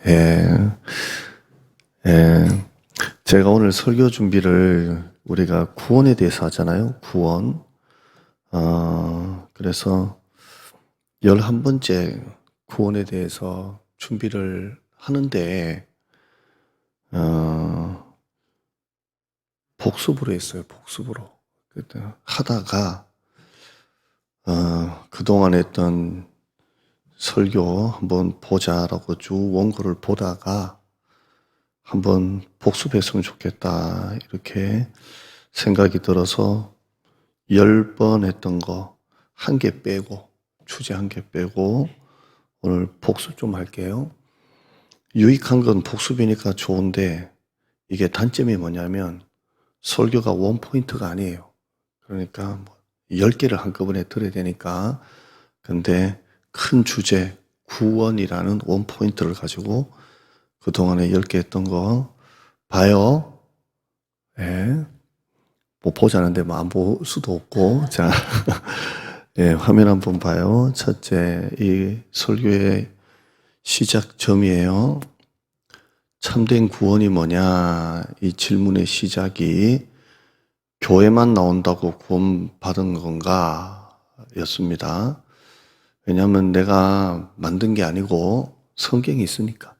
예, 예. 제가 오늘 설교 준비를 우리가 구원에 대해서 하잖아요. 구원. 그래서 11번째 구원에 대해서 준비를 하는데, 복습으로 했어요. 복습으로. 그때 하다가, 그동안 했던 설교 한번 보자라고 쭉 원고를 보다가 한번 복습했으면 좋겠다 이렇게 생각이 들어서 10번 했던 거 한 개 빼고 주제 한 개 빼고 오늘 복습 좀 할게요. 유익한 건 복습이니까 좋은데 이게 단점이 뭐냐면 설교가 원포인트가 아니에요. 그러니까 10개를 한꺼번에 들어야 되니까. 근데 큰 주제 구원이라는 원포인트를 가지고 그동안에 10개 했던 거 봐요. 예. 뭐 보자는데 뭐 안 볼 수도 없고. 자, 예, 화면 한번 봐요. 첫째, 이 설교의 시작점이에요. 참된 구원이 뭐냐? 이 질문의 시작이 교회만 나온다고 구원 받은 건가? 였습니다. 왜냐하면 내가 만든 게 아니고 성경이 있으니까.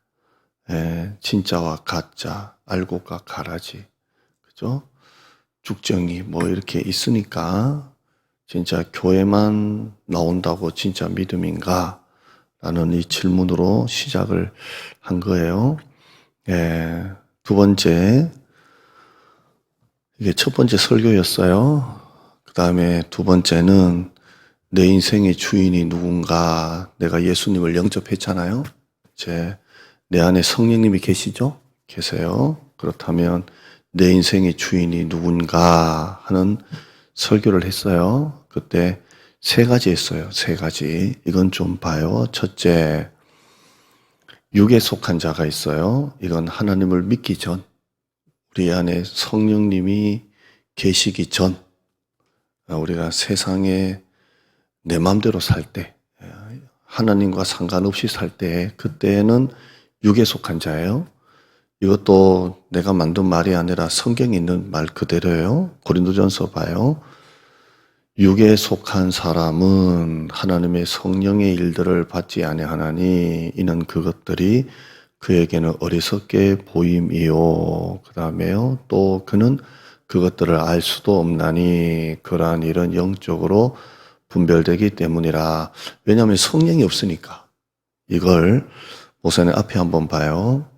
예, 진짜와 가짜, 알고가 가라지. 그죠? 죽정이 뭐 이렇게 있으니까 진짜 교회만 나온다고 진짜 믿음인가? 라는 이 질문으로 시작을 한 거예요. 예, 두 번째, 이게 첫 번째 설교였어요. 그 다음에 두 번째는 내 인생의 주인이 누군가. 내가 예수님을 영접했잖아요. 내 안에 성령님이 계시죠? 계세요. 그렇다면 내 인생의 주인이 누군가 하는 설교를 했어요. 그때 3가지 했어요. 3가지. 이건 좀 봐요. 첫째, 육에 속한 자가 있어요. 이건 하나님을 믿기 전, 우리 안에 성령님이 계시기 전, 우리가 세상에 내 마음대로 살 때, 하나님과 상관없이 살 때, 그때는 육에 속한 자예요. 이것도 내가 만든 말이 아니라 성경에 있는 말 그대로예요. 고린도전서 봐요. 육에 속한 사람은 하나님의 성령의 일들을 받지 아니하나니 이는 그것들이 그에게는 어리석게 보임이요. 그 다음에요. 또 그는 그것들을 알 수도 없나니 그러한 일은 영적으로 분별되기 때문이라. 왜냐하면 성령이 없으니까. 이걸 목사님 앞에 한번 봐요.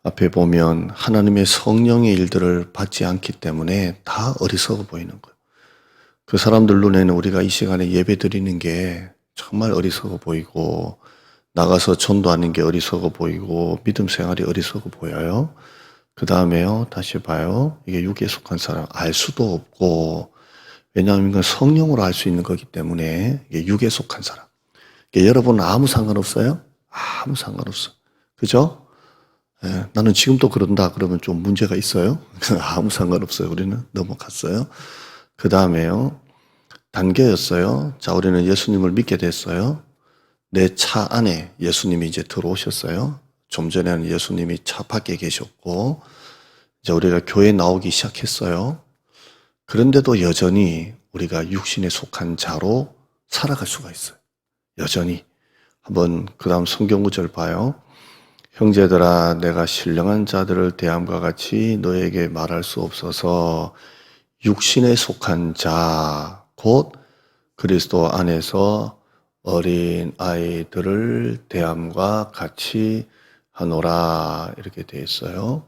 앞에 보면 하나님의 성령의 일들을 받지 않기 때문에 다 어리석어 보이는 거예요. 그 사람들 눈에는 우리가 이 시간에 예배 드리는 게 정말 어리석어 보이고, 나가서 전도하는 게 어리석어 보이고, 믿음 생활이 어리석어 보여요. 그 다음에요, 다시 봐요. 이게 육에 속한 사람, 알 수도 없고, 왜냐하면 이건 성령으로 알 수 있는 거기 때문에, 이게 육에 속한 사람. 여러분은 아무 상관없어요? 아무 상관없어. 그죠? 예, 나는 지금도 그런다 그러면 좀 문제가 있어요? 아무 상관없어요. 우리는 넘어갔어요. 그 다음에요, 단계였어요. 자, 우리는 예수님을 믿게 됐어요. 내 차 안에 예수님이 이제 들어오셨어요. 좀 전에는 예수님이 차 밖에 계셨고, 이제 우리가 교회에 나오기 시작했어요. 그런데도 여전히 우리가 육신에 속한 자로 살아갈 수가 있어요. 여전히. 한번 그 다음 성경구절 봐요. 형제들아, 내가 신령한 자들을 대함과 같이 너에게 말할 수 없어서 육신에 속한 자, 곧 그리스도 안에서 어린 아이들을 대함과 같이 하노라. 이렇게 되어 있어요.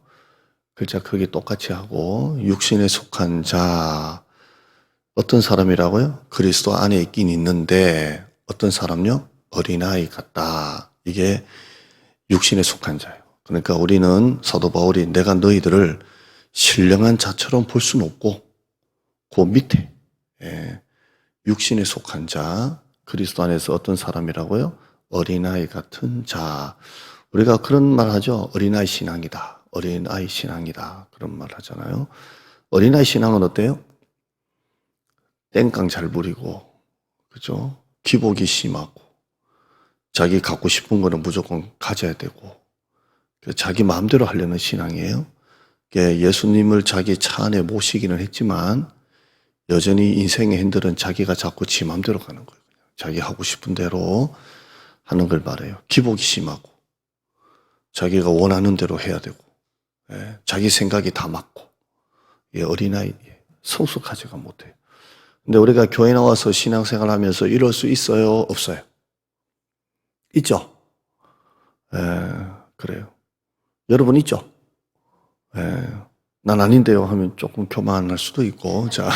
글자 크기 똑같이 하고, 육신에 속한 자, 어떤 사람이라고요? 그리스도 안에 있긴 있는데 어떤 사람요? 어린아이 같다. 이게 육신에 속한 자예요. 그러니까 우리는 사도 바울이 내가 너희들을 신령한 자처럼 볼 수는 없고 그 밑에 육신에 속한 자, 그리스도 안에서 어떤 사람이라고요? 어린아이 같은 자. 우리가 그런 말 하죠. 어린아이 신앙이다. 어린아이 신앙이다. 그런 말 하잖아요. 어린아이 신앙은 어때요? 땡깡 잘 부리고, 그죠? 기복이 심하고, 자기 갖고 싶은 거는 무조건 가져야 되고, 자기 마음대로 하려는 신앙이에요. 예수님을 자기 차 안에 모시기는 했지만 여전히 인생의 핸들은 자기가 자꾸 지 마음대로 가는 거예요. 자기 하고 싶은 대로 하는 걸 말해요. 기복이 심하고 자기가 원하는 대로 해야 되고 자기 생각이 다 맞고 어린아이 성숙하지가 못해요. 근데 우리가 교회 나와서 신앙생활 하면서 이럴 수 있어요? 없어요? 있죠? 그래요. 여러분 있죠? 난 아닌데요 하면 조금 교만할 수도 있고, 자,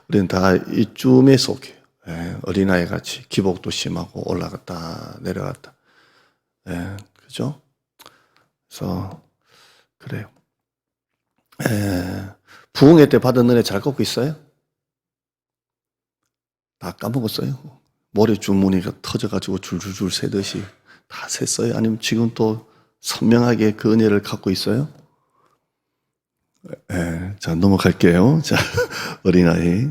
우리는 다 이쯤에 속해요. 어린아이 같이 기복도 심하고 올라갔다 내려갔다. 그죠? 그래서, 그래요. 부흥회 때 받은 은혜 잘 걷고 있어요? 다 까먹었어요? 모래 주머니가 터져가지고 줄줄줄 새듯이 다 샜어요? 아니면 지금 또 선명하게 그 은혜를 갖고 있어요? 자, 넘어갈게요. 자, 어린아이.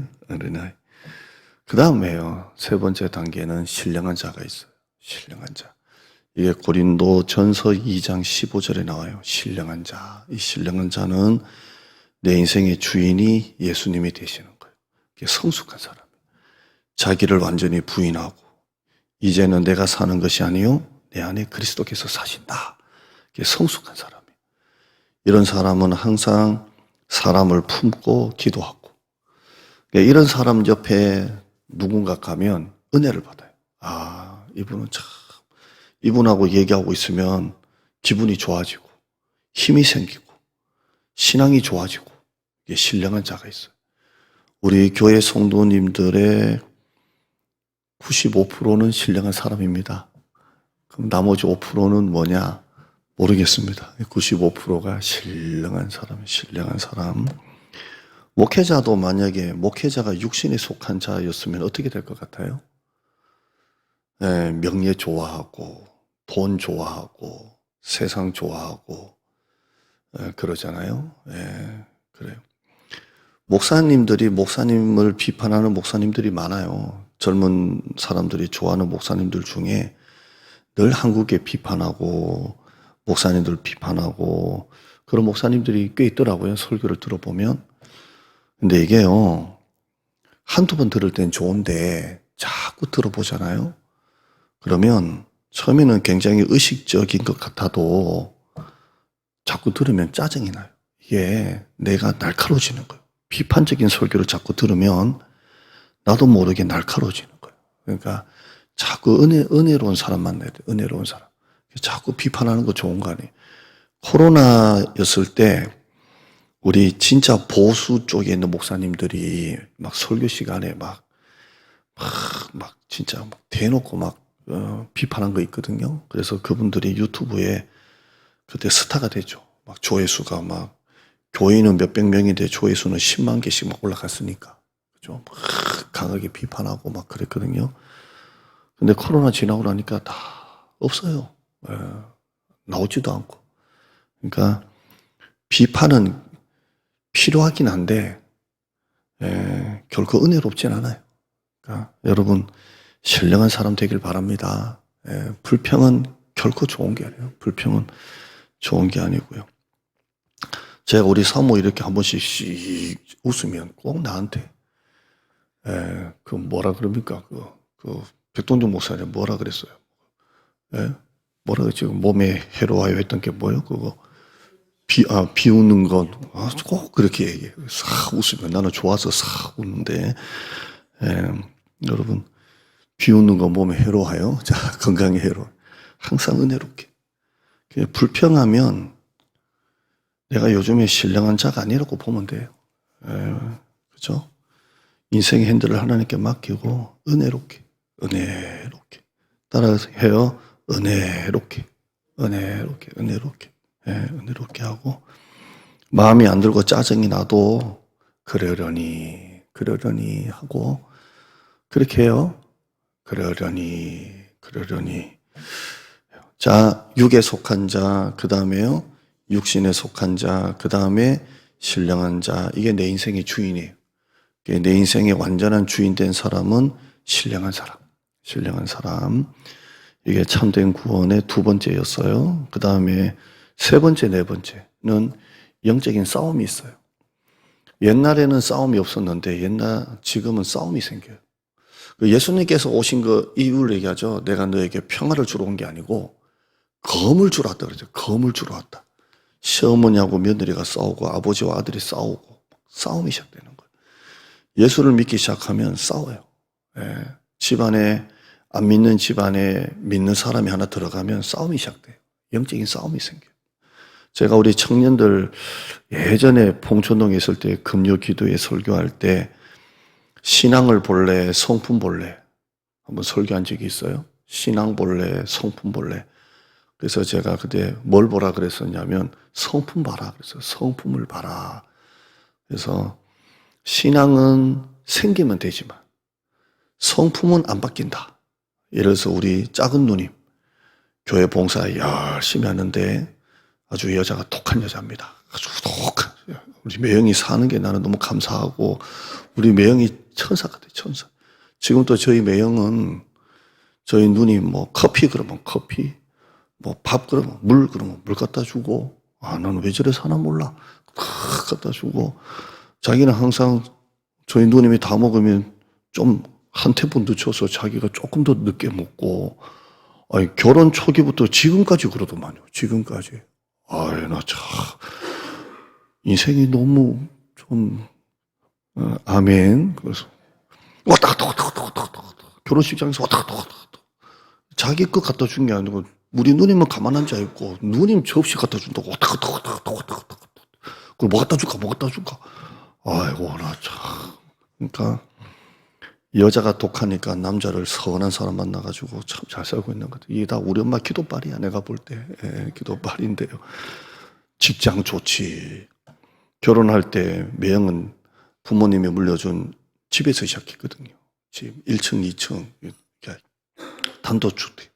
그 다음에요. 세 번째 단계는 신령한 자가 있어요. 신령한 자. 이게 고린도 전서 2장 15절에 나와요. 신령한 자. 이 신령한 자는 내 인생의 주인이 예수님이 되시는 거예요. 이게 성숙한 사람. 자기를 완전히 부인하고 이제는 내가 사는 것이 아니요 내 안에 그리스도께서 사신다. 이게 성숙한 사람이에요. 이런 사람은 항상 사람을 품고 기도하고 이런 사람 옆에 누군가 가면 은혜를 받아요. 아, 이분은 참 이분하고 얘기하고 있으면 기분이 좋아지고 힘이 생기고 신앙이 좋아지고 이게 신령한 자가 있어요. 우리 교회 성도님들의 95%는 신령한 사람입니다. 그럼 나머지 5%는 뭐냐? 모르겠습니다. 95%가 신령한 사람. 목회자도 만약에 목회자가 육신에 속한 자였으면 어떻게 될 것 같아요? 명예 좋아하고 돈 좋아하고 세상 좋아하고 그러잖아요. 그래요. 목사님을 비판하는 목사님들이 많아요. 젊은 사람들이 좋아하는 목사님들 중에 늘 한국에 비판하고 목사님들 비판하고 그런 목사님들이 꽤 있더라고요. 설교를 들어보면. 근데 이게요. 한두 번 들을 땐 좋은데 자꾸 들어보잖아요. 그러면 처음에는 굉장히 의식적인 것 같아도 자꾸 들으면 짜증이 나요. 이게 내가 날카로워지는 거예요. 비판적인 설교를 자꾸 들으면 나도 모르게 날카로워지는 거예요. 그러니까 자꾸 은혜로운 사람 만나야 돼요. 은혜로운 사람. 자꾸 비판하는 거 좋은 거 아니에요. 코로나였을 때 우리 진짜 보수 쪽에 있는 목사님들이 막 설교 시간에 막 진짜 대놓고 막 비판한 거 있거든요. 그래서 그분들이 유튜브에 그때 스타가 되죠. 막 조회수가 막 교인은 몇백 명인데 조회수는 10만 개씩 막 올라갔으니까. 그죠? 막 강하게 비판하고 막 그랬거든요. 근데 코로나 지나고 나니까 다 없어요. 나오지도 않고. 그러니까 비판은 필요하긴 한데 결코 은혜롭진 않아요. 그러니까 여러분 신령한 사람 되길 바랍니다. 불평은 결코 좋은 게 아니에요. 불평은 좋은 게 아니고요. 제가 우리 사모 이렇게 한 번씩 씩 웃으면 꼭 나한테 그 뭐라 그럽니까? 그 백동준 목사님 뭐라 그랬어요? 뭐라 지금 몸에 해로워요 했던 게 뭐예요? 그거 비웃는 건 꼭 그렇게 얘기해요. 싹 웃으면 나는 좋아서 싹 웃는데 여러분 비웃는 건 몸에 해로워요. 자, 건강에 해로워. 항상 은혜롭게. 불평하면 내가 요즘에 신령한 자가 아니라고 보면 돼요. 그죠? 인생의 핸들을 하나님께 맡기고 은혜롭게 따라서 해요. 은혜롭게 하고 마음이 안 들고 짜증이 나도 그러려니 하고 그렇게 해요. 그러려니 자, 육에 속한 자, 그 다음에요 육신에 속한 자, 그 다음에 신령한 자. 이게 내 인생의 주인이에요. 내 인생의 완전한 주인 된 사람은 신령한 사람. 이게 참된 구원의 두 번째였어요. 그 다음에 세 번째, 네 번째는 영적인 싸움이 있어요. 옛날에는 싸움이 없었는데 지금은 싸움이 생겨요. 예수님께서 오신 그 이유를 얘기하죠. 내가 너에게 평화를 주러 온 게 아니고 검을 주러 왔다 그러죠. 검을 주러 왔다. 시어머니하고 며느리가 싸우고 아버지와 아들이 싸우고 싸움이 시작되는 거예요. 예수를 믿기 시작하면 싸워요. 예. 집안에 안 믿는 집안에 믿는 사람이 하나 들어가면 싸움이 시작돼요. 영적인 싸움이 생겨요. 제가 우리 청년들 예전에 봉천동에 있을 때 금요 기도회 설교할 때 신앙을 볼래, 성품 볼래 한번 설교한 적이 있어요. 신앙 볼래, 성품 볼래. 그래서 제가 그때 뭘 보라 그랬었냐면 성품 봐라 그래서 성품을 봐라. 그래서 신앙은 생기면 되지만 성품은 안 바뀐다. 예를 들어서 우리 작은 누님 교회 봉사 열심히 하는데 아주 여자가 독한 여자입니다. 아주 독한. 우리 매형이 사는 게 나는 너무 감사하고 우리 매형이 천사 같아요. 천사. 지금도 저희 매형은 저희 누님 뭐 커피 그러면 커피, 뭐 밥 그러면 물 갖다 주고 나는 왜 저래 사나 몰라. 갖다 주고 자기는 항상 저희 누님이 다 먹으면 좀 한 테이프 늦춰서 자기가 조금 더 늦게 먹고 결혼 초기부터 지금까지 그러더만요. 지금까지. 나 참 인생이 너무 좀 아멘. 그래서 왔다 갔다 결혼식장에서 왔다 갔다 자기 거 갖다 준 게 아니고 우리 누님은 가만 앉아 있고 누님 접시 갖다 준다고 왔다 갔다 그걸 뭐 갖다 줄까 아이고 나 참. 그러니까 여자가 독하니까 남자를 선한 사람 만나가지고 참 잘 살고 있는 것 같아요. 이게 다 우리 엄마 기도빨이야. 내가 볼 때 기도빨인데요. 직장 좋지. 결혼할 때 매형은 부모님이 물려준 집에서 시작했거든요. 집 1층, 2층 단독주택.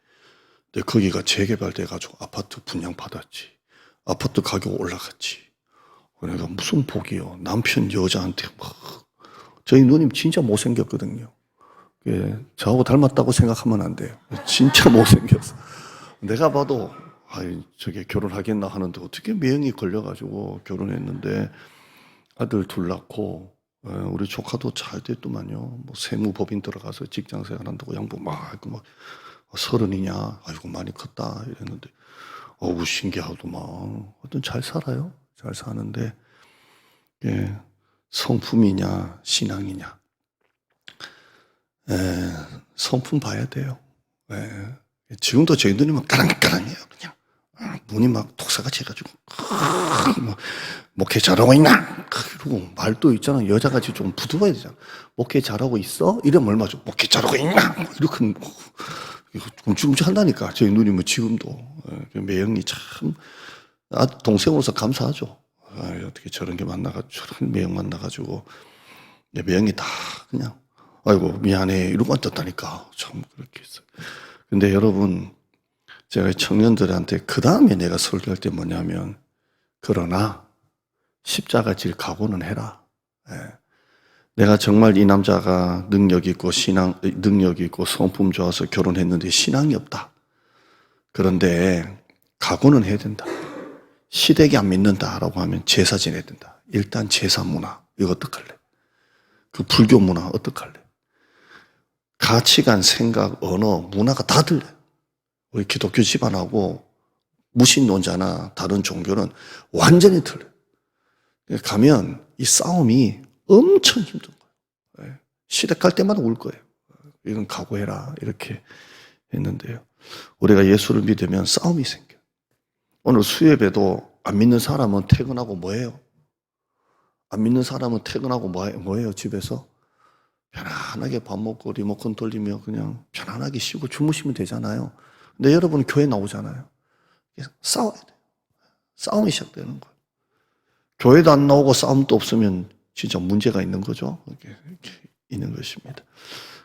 근데 거기가 재개발돼가지고 아파트 분양받았지. 아파트 가격 올라갔지. 그러니까 무슨 복이요. 남편 여자한테 막. 저희 누님 진짜 못생겼거든요. 저하고 닮았다고 생각하면 안 돼요. 진짜 못생겼어. 내가 봐도 저게 결혼하겠나 하는데 어떻게 매형이 걸려가지고 결혼했는데 아들 둘 낳고 우리 조카도 잘 됐더만요. 뭐 세무법인 들어가서 직장생활 한다고 양보 막 30이냐? 아이고 많이 컸다 이랬는데 신기하더만. 하여튼 잘 살아요. 잘 사는데 성품이냐 신앙이냐 성품 봐야 돼요. 지금도 저희 누님은 까랑까랑해요. 그냥 눈이 막 독사같이 해가지고 목회 잘하고 있나? 이러고 말도 있잖아. 여자같이 좀 부드러워야 되잖아. 목회 잘하고 있어? 이러면 얼마죠? 목회 잘하고 있나? 이렇게 꿈치꿈치 한다니까. 저희 누님은 지금도 매형이 참 동생으로서 감사하죠. 어떻게 저런 게 만나가지고, 저런 매형 만나가지고, 매형이 다 그냥, 아이고, 미안해. 이러고 앉았다니까. 참, 그렇게 했어요. 근데 여러분, 제가 청년들한테 그 다음에 내가 설교할 때 뭐냐면, 그러나, 십자가 질 각오는 해라. 내가 정말 이 남자가 능력 있고, 능력 있고, 성품 좋아서 결혼했는데 신앙이 없다. 그런데, 각오는 해야 된다. 시댁이 안 믿는다라고 하면 제사 지내야 된다. 일단 제사 문화 이거 어떡할래? 그 불교 문화 어떡할래? 가치관, 생각, 언어, 문화가 다 틀려요. 우리 기독교 집안하고 무신론자나 다른 종교는 완전히 틀려요. 가면 이 싸움이 엄청 힘든 거예요. 시댁 갈 때마다 울 거예요. 이건 각오해라 이렇게 했는데요. 우리가 예수를 믿으면 싸움이 생겨요. 오늘 수협에도 안 믿는 사람은 퇴근하고 뭐해요? 안 믿는 사람은 퇴근하고 뭐해요? 집에서 편안하게 밥 먹고 리모컨 돌리며 그냥 편안하게 쉬고 주무시면 되잖아요. 근데 여러분은 교회 나오잖아요. 싸워야 돼요. 싸움이 시작되는 거예요. 교회도 안 나오고 싸움도 없으면 진짜 문제가 있는 거죠. 이렇게 있는 것입니다.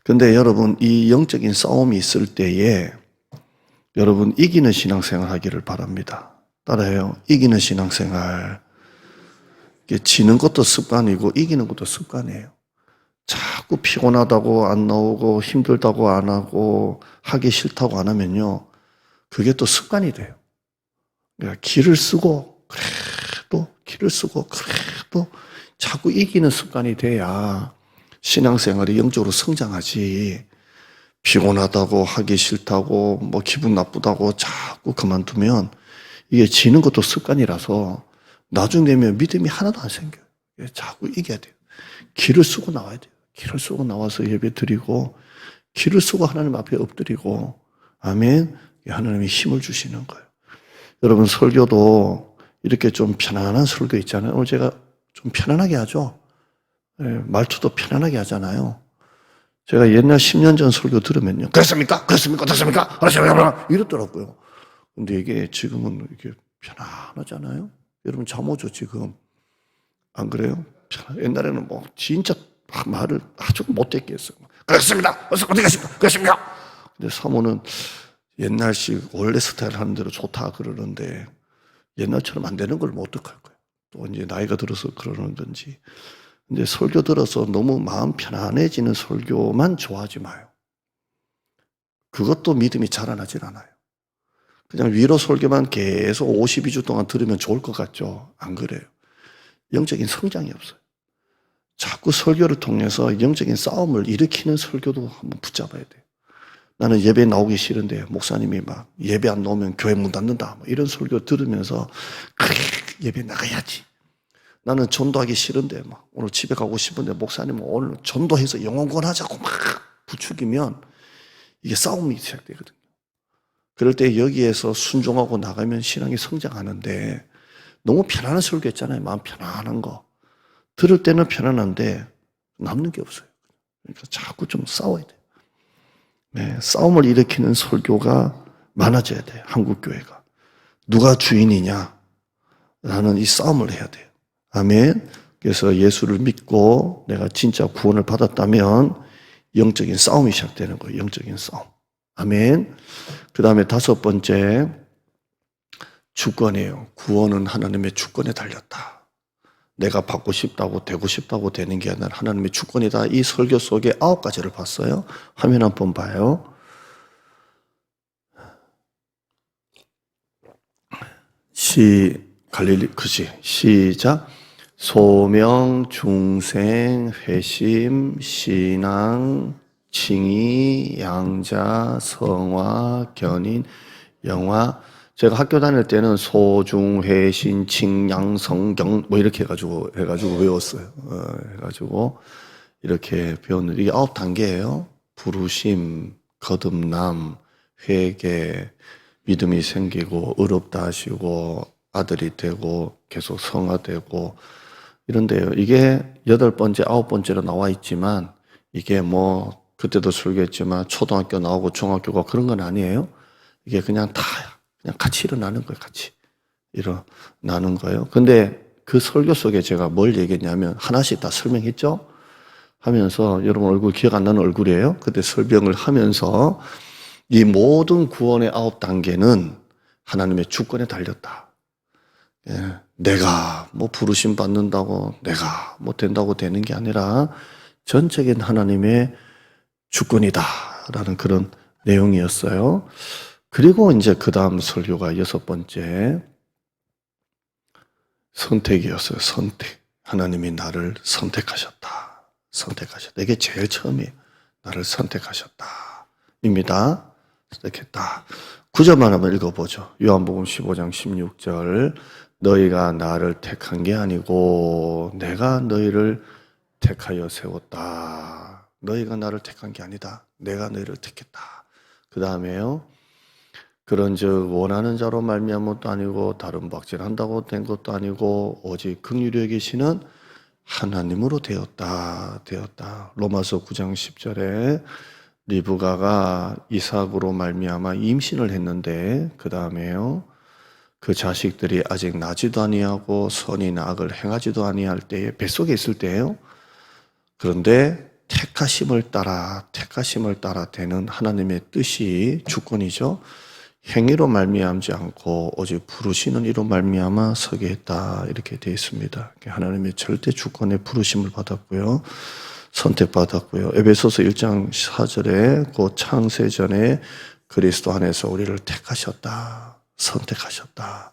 근데 여러분 이 영적인 싸움이 있을 때에 여러분 이기는 신앙생활 하기를 바랍니다. 따라해요. 이기는 신앙생활. 지는 것도 습관이고 이기는 것도 습관이에요. 자꾸 피곤하다고 안 나오고 힘들다고 안 하고 하기 싫다고 안 하면요. 그게 또 습관이 돼요. 그러니까 기를 쓰고 그래도 자꾸 이기는 습관이 돼야 신앙생활이 영적으로 성장하지. 피곤하다고 하기 싫다고 뭐 기분 나쁘다고 자꾸 그만두면 이게 지는 것도 습관이라서 나중 되면 믿음이 하나도 안 생겨요. 자꾸 이겨야 돼요. 기를 쓰고 나와야 돼요. 기를 쓰고 나와서 예배 드리고 기를 쓰고 하나님 앞에 엎드리고 아멘. 하나님이 힘을 주시는 거예요. 여러분 설교도 이렇게 좀 편안한 설교 있잖아요. 오늘 제가 좀 편안하게 하죠. 말투도 편안하게 하잖아요. 제가 옛날 10년 전 설교 들으면요. 그렇습니까? 이렇더라고요. 근데 이게 지금은 이게 편안하잖아요. 여러분 잠 오죠, 지금? 안 그래요? 옛날에는 뭐 진짜 말을 아주 못되게 했어요. 그렇습니다. 어디 가십니까? 그렇습니까? 근데 사모는 옛날식 원래 스타일 하는 대로 좋다 그러는데 옛날처럼 안 되는 걸 어떡할 거예요. 또 이제 나이가 들어서 그러는 건지. 근데 설교 들어서 너무 마음 편안해지는 설교만 좋아하지 마요. 그것도 믿음이 자라나질 않아요. 그냥 위로 설교만 계속 52주 동안 들으면 좋을 것 같죠? 안 그래요. 영적인 성장이 없어요. 자꾸 설교를 통해서 영적인 싸움을 일으키는 설교도 한번 붙잡아야 돼요. 나는 예배 나오기 싫은데 목사님이 막 예배 안 나오면 교회 문 닫는다. 이런 설교 들으면서 그래 예배 나가야지. 나는 전도하기 싫은데 막 오늘 집에 가고 싶은데 목사님은 오늘 전도해서 영혼 구원하자고 막 부추기면 이게 싸움이 시작되거든요. 그럴 때 여기에서 순종하고 나가면 신앙이 성장하는데 너무 편안한 설교 했잖아요. 마음 편안한 거. 들을 때는 편안한데 남는 게 없어요. 그러니까 자꾸 좀 싸워야 돼요. 네, 싸움을 일으키는 설교가 많아져야 돼요. 한국교회가. 누가 주인이냐? 라는 이 싸움을 해야 돼요. 아멘. 그래서 예수를 믿고 내가 진짜 구원을 받았다면 영적인 싸움이 시작되는 거예요. 영적인 싸움. 아멘. 그 다음에 5번째 주권이에요. 구원은 하나님의 주권에 달렸다. 내가 받고 싶다고 되고 싶다고 되는 게 아니라 하나님의 주권이다. 이 설교 속에 9가지를 봤어요. 화면 한번 봐요. 시작. 소명, 중생, 회심, 신앙, 칭의, 양자, 성화, 견인, 영화. 제가 학교 다닐 때는 소중, 회신, 칭, 양, 성경 뭐 이렇게 해가지고 외웠어요. 해가지고 이렇게 배웠는데 이게 9단계예요. 부르심, 거듭남, 회개, 믿음이 생기고 의롭다 하시고 아들이 되고 계속 성화되고 이런데요. 이게 8번째, 9번째로 나와 있지만 이게 뭐 그때도 설교했지만 초등학교 나오고 중학교가 그런 건 아니에요. 이게 그냥 같이 일어나는 거예요. 같이 일어나는 거예요. 근데 그 설교 속에 제가 뭘 얘기했냐면 하나씩 다 설명했죠. 하면서 여러분 얼굴 기억 안 나는 얼굴이에요. 그때 설명을 하면서 이 모든 구원의 9단계는 하나님의 주권에 달렸다. 내가 뭐 부르심 받는다고 내가 뭐 된다고 되는 게 아니라 전적인 하나님의 주권이다라는 그런 내용이었어요. 그리고 이제 그 다음 설교가 6번째 선택이었어요. 선택. 하나님이 나를 선택하셨다. 이게 제일 처음이에요. 나를 선택하셨다. 입니다. 선택했다. 9절만 한번 읽어보죠. 요한복음 15장 16절. 너희가 나를 택한 게 아니고 내가 너희를 택하여 세웠다. 너희가 나를 택한 게 아니다. 내가 너희를 택했다. 그 다음에요. 그런즉 원하는 자로 말미암은 것도 아니고 다른 박질한다고 된 것도 아니고 오직 긍휼히 여기시는 하나님으로 되었다. 로마서 9장 10절에 리브가가 이삭으로 말미암아 임신을 했는데 그 다음에요. 그 자식들이 아직 나지도 아니하고 선이나 악을 행하지도 아니할 때에 뱃속에 있을 때예요. 그런데 택하심을 따라 되는 하나님의 뜻이 주권이죠. 행위로 말미암지 않고 오직 부르시는 이로 말미암아 서게 했다. 이렇게 되어 있습니다. 하나님의 절대 주권의 부르심을 받았고요. 선택받았고요. 에베소서 1장 4절에 그 창세 전에 그리스도 안에서 우리를 택하셨다. 선택하셨다.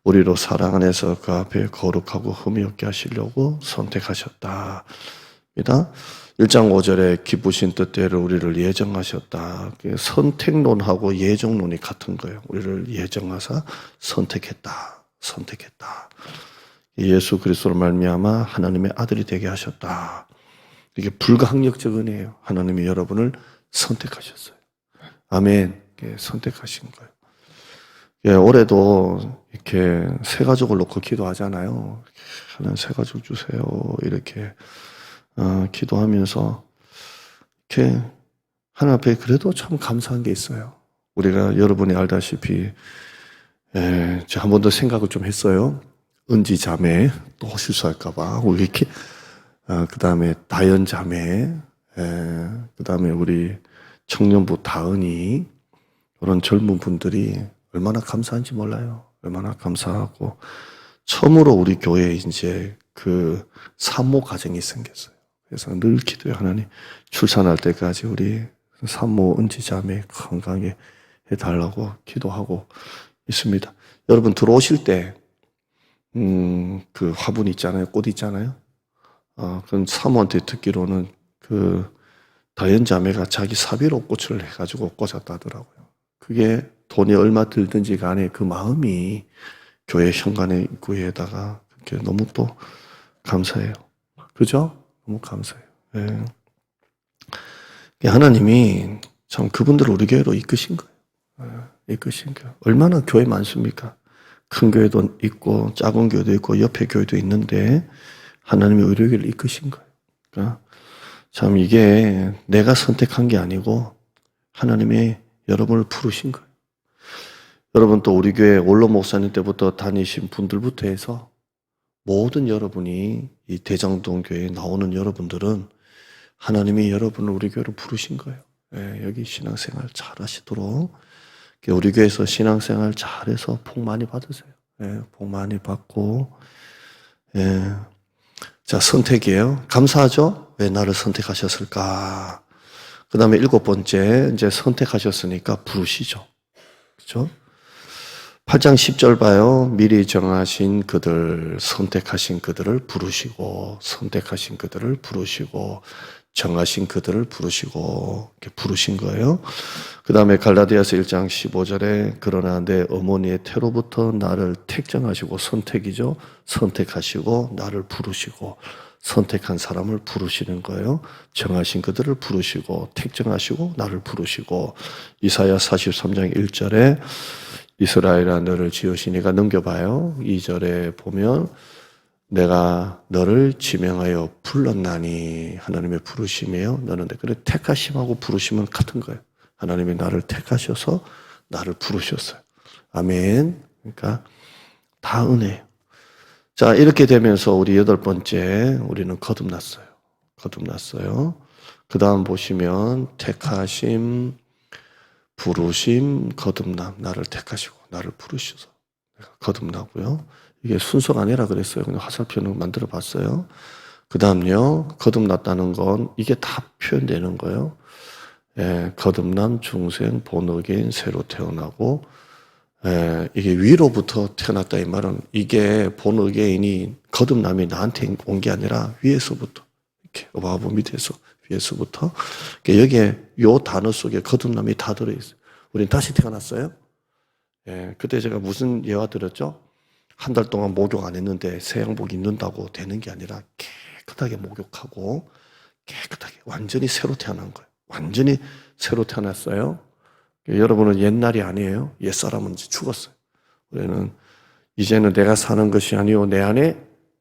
우리로 사랑 안에서 그 앞에 거룩하고 흠이 없게 하시려고 선택하셨다. 1장 5절에 기쁘신 뜻대로 우리를 예정하셨다. 선택론하고 예정론이 같은 거예요. 우리를 예정하사 선택했다. 예수 그리스도로 말미암아 하나님의 아들이 되게 하셨다. 이게 불가항력적 은혜예요. 하나님이 여러분을 선택하셨어요. 아멘. 선택하신 거예요. 올해도 이렇게 새 가족을 놓고 기도하잖아요. 하나님 새 가족 주세요. 이렇게 기도하면서 이렇게 하나님 앞에 그래도 참 감사한 게 있어요. 우리가 여러분이 알다시피 제가 한 번 더 생각을 좀 했어요. 은지 자매 또 실수할까 봐 우리 이렇게 그 다음에 다연 자매 그 다음에 우리 청년부 다은이 그런 젊은 분들이 얼마나 감사한지 몰라요. 얼마나 감사하고 처음으로 우리 교회에 이제 그 산모 가정이 생겼어요. 그래서 늘 기도해 하나님 출산할 때까지 우리 산모 은지 자매 건강하게 해달라고 기도하고 있습니다. 여러분 들어오실 때 그 화분 있잖아요. 꽃 있잖아요. 그건 사모한테 듣기로는 그 다연 자매가 자기 사비로 꽃을 해가지고 꽂았다 하더라고요. 그게 돈이 얼마 들든지 간에 그 마음이 교회 현관의 입구에다가 그렇게 너무 또 감사해요. 그죠? 너무 감사해요. 네. 하나님이 참 그분들을 우리 교회로 이끄신 거예요. 이끄신 거예요. 얼마나 교회 많습니까? 큰 교회도 있고 작은 교회도 있고 옆에 교회도 있는데 하나님이 우리 교회를 이끄신 거예요. 그러니까 참 이게 내가 선택한 게 아니고 하나님이 여러분을 부르신 거예요. 여러분 또 우리 교회 원로 목사님 때부터 다니신 분들부터 해서 모든 여러분이 이 대장동 교회에 나오는 여러분들은 하나님이 여러분을 우리 교회로 부르신 거예요. 여기 신앙생활 잘 하시도록 우리 교회에서 신앙생활 잘해서 복 많이 받으세요. 복 많이 받고 자 선택이에요. 감사하죠? 왜 나를 선택하셨을까? 그 다음에 7번째 이제 선택하셨으니까 부르시죠. 그렇죠? 8장 10절 봐요. 미리 정하신 그들, 선택하신 그들을 부르시고, 선택하신 그들을 부르시고, 정하신 그들을 부르시고, 이렇게 부르신 거예요. 그 다음에 갈라디아서 1장 15절에 그러나 내 어머니의 태로부터 나를 택정하시고, 선택이죠. 선택하시고, 나를 부르시고, 선택한 사람을 부르시는 거예요. 정하신 그들을 부르시고, 택정하시고, 나를 부르시고, 이사야 43장 1절에 이스라엘아 너를 지으시니가 넘겨봐요. 2절에 보면 내가 너를 지명하여 불렀나니 하나님의 부르심이에요. 너는 그래 택하심하고 부르심은 같은 거예요. 하나님이 나를 택하셔서 나를 부르셨어요. 아멘. 그러니까 다 은혜예요. 자 이렇게 되면서 우리 8번째 우리는 거듭났어요. 그 다음 보시면 택하심, 부르심, 거듭남. 나를 택하시고 나를 부르셔서 내가 거듭나고요. 이게 순서가 아니라 그랬어요. 그냥 화살표는 만들어 봤어요. 그 다음요. 거듭났다는 건 이게 다 표현되는 거예요. 거듭남, 중생, 본어게인, 새로 태어나고 이게 위로부터 태어났다 이 말은 이게 본어게인이 거듭남이 나한테 온 게 아니라 위에서부터 이렇게 어바브 밑에서 위에서부터 여기에 요 단어 속에 거듭남이 다 들어있어요. 우린 다시 태어났어요. 그때 제가 무슨 예화 드렸죠? 한 달 동안 목욕 안 했는데 새 양복 입는다고 되는 게 아니라 깨끗하게 목욕하고 깨끗하게 완전히 새로 태어난 거예요. 완전히 새로 태어났어요. 여러분은 옛날이 아니에요. 옛사람은 이제 죽었어요. 우리는 이제는 내가 사는 것이 아니요 내 안에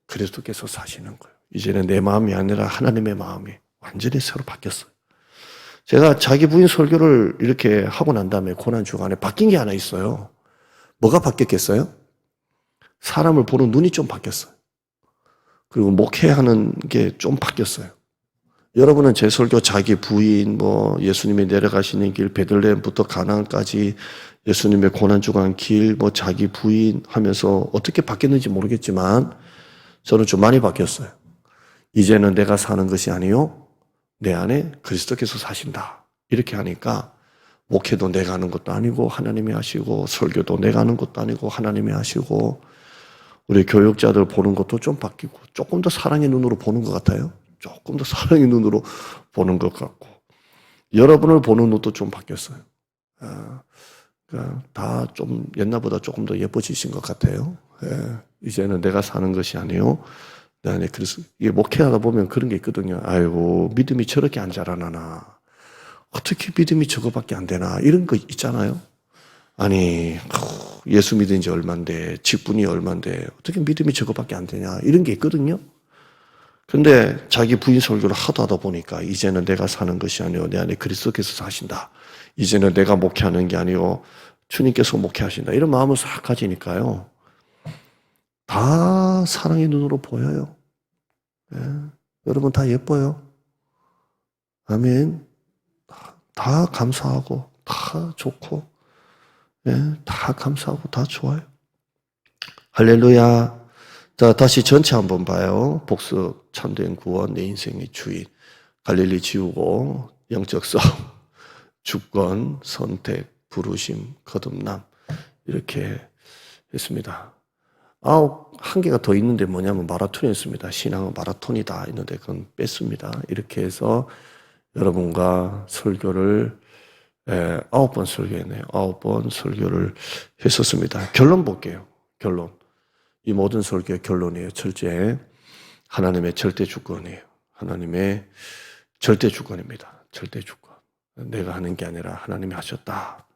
그리스도께서 사시는 거예요. 이제는 내 마음이 아니라 하나님의 마음이 완전히 새로 바뀌었어요. 제가 자기 부인 설교를 이렇게 하고 난 다음에 고난 주간에 바뀐 게 하나 있어요. 뭐가 바뀌었겠어요? 사람을 보는 눈이 좀 바뀌었어요. 그리고 목회하는 게 좀 바뀌었어요. 여러분은 제 설교 자기 부인, 예수님이 내려가시는 길, 베들레헴부터 가나안까지 예수님의 고난 주간 길, 자기 부인 하면서 어떻게 바뀌었는지 모르겠지만 저는 좀 많이 바뀌었어요. 이제는 내가 사는 것이 아니요 내 안에 그리스도께서 사신다. 이렇게 하니까 목회도 내가 하는 것도 아니고 하나님이 하시고, 설교도 내가 하는 것도 아니고 하나님이 하시고, 우리 교육자들 보는 것도 좀 바뀌고, 조금 더 사랑의 눈으로 보는 것 같아요. 조금 더 사랑의 눈으로 보는 것 같고, 여러분을 보는 눈도 좀 바뀌었어요. 그러니까 다 좀 옛날보다 조금 더 예뻐지신 것 같아요. 이제는 내가 사는 것이 아니요. 네, 그래서 이게 목회하다 보면 그런 게 있거든요. 아이고, 믿음이 저렇게 안 자라나나. 어떻게 믿음이 저거밖에 안 되나. 이런 거 있잖아요. 아니, 예수 믿은 지 얼만데, 직분이 얼만데, 어떻게 믿음이 저거밖에 안 되냐. 이런 게 있거든요. 근데 자기 부인 설교를 하도 하다 보니까 이제는 내가 사는 것이 아니요 내 안에 그리스도께서 사신다. 이제는 내가 목회하는 게 아니요 주님께서 목회하신다. 이런 마음을 싹 가지니까요. 다 사랑의 눈으로 보여요. 여러분 다 예뻐요. 아멘. 다 감사하고 다 좋고 다 감사하고 다 좋아요. 할렐루야. 자, 다시 전체 한번 봐요. 복습, 참된 구원, 내 인생의 주인, 갈릴리 지우고, 영적 싸움, 주권, 선택, 부르심, 거듭남 이렇게 했습니다. 한 개가 더 있는데 뭐냐면 마라톤이었습니다. 신앙은 마라톤이다 있는데 그건 뺐습니다. 이렇게 해서 여러분과 설교를 9번 설교했네요. 9번 설교를 했었습니다. 결론 볼게요. 결론. 이 모든 설교의 결론이에요. 첫째, 하나님의 절대 주권이에요. 하나님의 절대 주권입니다. 절대 주권. 내가 하는 게 아니라 하나님이 하셨다.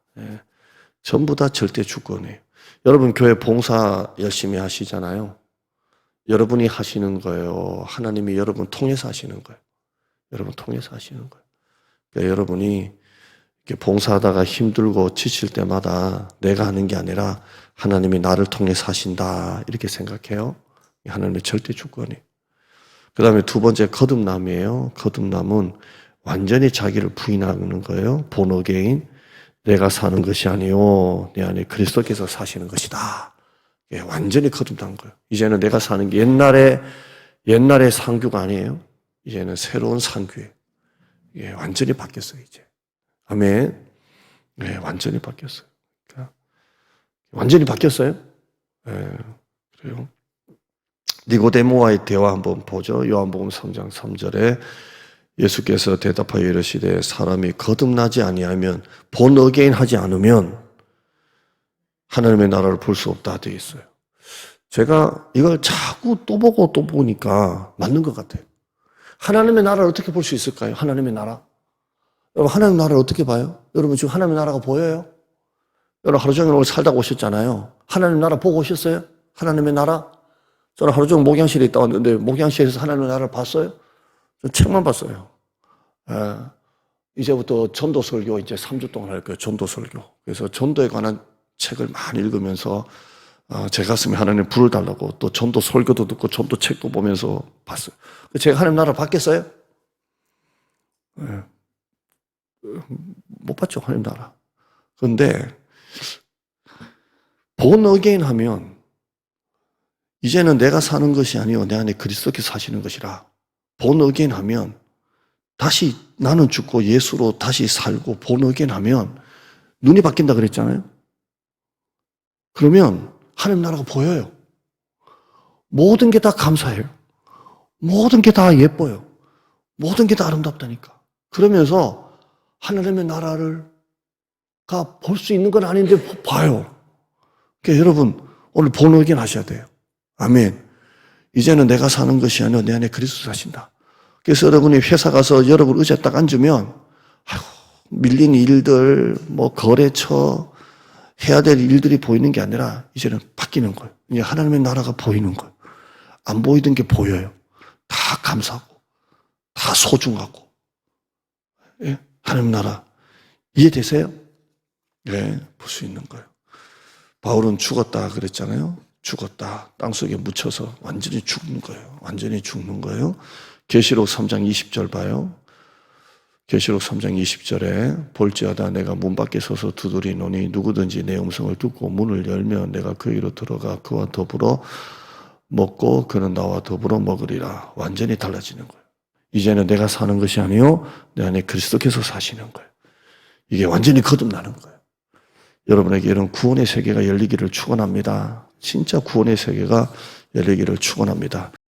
전부 다 절대 주권이에요. 여러분 교회 봉사 열심히 하시잖아요. 여러분이 하시는 거예요. 하나님이 여러분 통해서 하시는 거예요. 여러분 통해서 하시는 거예요. 그러니까 여러분이 이렇게 봉사하다가 힘들고 지칠 때마다 내가 하는 게 아니라 하나님이 나를 통해서 하신다 이렇게 생각해요. 하나님의 절대 주권이. 그 다음에 두 번째 거듭남이에요. 거듭남은 완전히 자기를 부인하는 거예요. born again. 내가 사는 것이 아니요 내 안에 그리스도께서 사시는 것이다. 완전히 거듭난 거예요. 이제는 내가 사는 게 옛날의 상규가 아니에요. 이제는 새로운 상규예요. 완전히 바뀌었어요. 이제. 아멘. 완전히 바뀌었어요. 완전히 바뀌었어요. 그래요. 니고데모와의 대화 한번 보죠. 요한복음 3장 3절에 예수께서 대답하여 이르시되 사람이 거듭나지 아니하면 born again 하지 않으면 하나님의 나라를 볼 수 없다 되어 있어요. 제가 이걸 자꾸 또 보고 또 보니까 맞는 것 같아요. 하나님의 나라를 어떻게 볼 수 있을까요? 하나님의 나라. 여러분 하나님의 나라를 어떻게 봐요? 여러분 지금 하나님의 나라가 보여요? 여러분 하루 종일 오늘 살다가 오셨잖아요. 하나님의 나라 보고 오셨어요? 하나님의 나라? 저는 하루 종일 목양실에 있다 왔는데 목양실에서 하나님의 나라를 봤어요? 저는 책만 봤어요. 이제부터 전도 설교 이제 3주 동안 할 거예요. 전도 설교. 그래서 전도에 관한 책을 많이 읽으면서 제 가슴에 하나님 불을 달라고 또 전도 설교도 듣고 전도 책도 보면서 봤어요. 제가 하나님 나라를 봤겠어요? 못 봤죠. 하나님 나라. 그런데 born again 하면 이제는 내가 사는 것이 아니요 내 안에 그리스도께서 사시는 것이라. born again 하면 다시 나는 죽고 예수로 다시 살고 born again 하면 눈이 바뀐다 그랬잖아요. 그러면 하나님 나라가 보여요. 모든 게 다 감사해요. 모든 게 다 예뻐요. 모든 게 다 아름답다니까. 그러면서 하나님의 나라를 볼 수 있는 건 아닌데 봐요. 그러니까 여러분 오늘 born again 하셔야 돼요. 아멘. 이제는 내가 사는 것이 아니라 내 안에 그리스도 사신다. 그래서 여러분이 회사 가서 여러분 의자에 딱 앉으면 밀린 일들, 거래처 해야 될 일들이 보이는 게 아니라 이제는 바뀌는 거예요. 이제 하나님의 나라가 보이는 거예요. 안 보이던 게 보여요. 다 감사하고 다 소중하고. 예? 하나님 나라 이해되세요? 네, 볼 수 있는 거예요. 바울은 죽었다 그랬잖아요. 죽었다. 땅속에 묻혀서 완전히 죽는 거예요. 완전히 죽는 거예요. 계시록 3장 20절 봐요. 계시록 3장 20절에 볼지어다 내가 문 밖에 서서 두드리노니 누구든지 내 음성을 듣고 문을 열면 내가 그에게로 들어가 그와 더불어 먹고 그는 나와 더불어 먹으리라. 완전히 달라지는 거예요. 이제는 내가 사는 것이 아니요 내 안에 그리스도께서 사시는 거예요. 이게 완전히 거듭나는 거예요. 여러분에게 이런 구원의 세계가 열리기를 축원합니다. 진짜 구원의 세계가 열리기를 축원합니다.